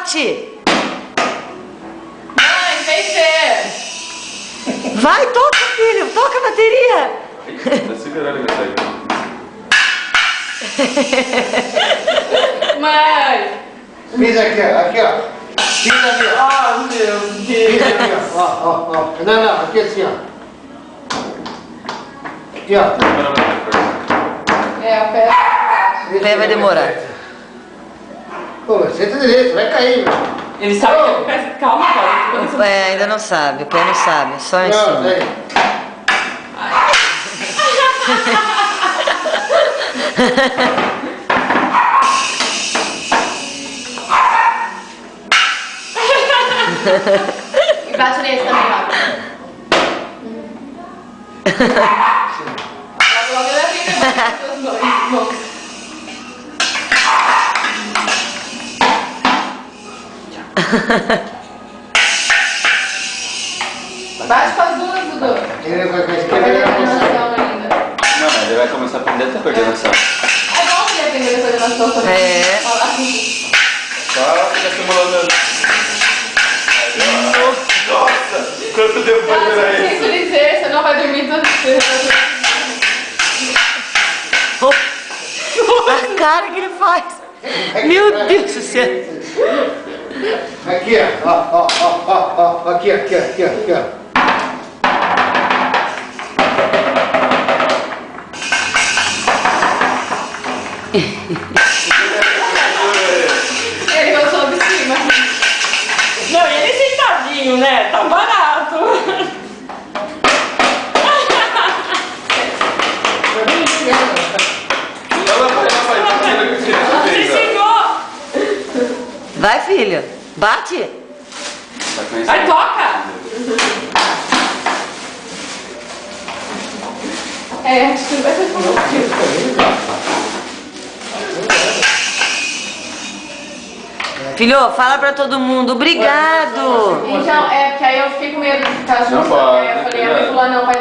Bate! Mãe, sem ser. Vai, toca, filho! Toca a bateria! Tá segurando que sai. Mãe. Pisa aqui, ó. Pisa ali, ó. Oh, meu Pisa Deus. aqui, ó. Ó. Não, aqui assim, ó. Aqui, ó. É, a pé. O pé vai demorar. Pô, senta direito, vai cair, meu. Ele sabe que eu peço calma, pai. O pé ainda não sabe, o pé não sabe, só em Não, cima. daí. E bate nesse também, lá. Logo ele aprende a bater com as mãos. Bate com as duas, Dudu. Ele vai Vai escrever aprender a coordenação ainda. Não, mas ele vai começar a aprender até coordenação. É bom ele aprender coordenação também. É. Fala assim. Só fica simulando. Nossa! Quanto tempo vai durar Tem que isso? dizer, você não vai dormir todo dia. A cara que ele faz! Meu Deus do céu! Aqui, ó. Aqui, ó. Ele gostou de cima. Não, e ele sentadinho, né? Tá barato. Você chegou. Vai, filho! Bate! Vai, toca. É, acho que não vai ser positivo. Filho, fala pra todo mundo, obrigado! Então, é porque aí eu fiquei com medo de ficar Não junto. pode, Aí eu falei, a mãe falou, não, vai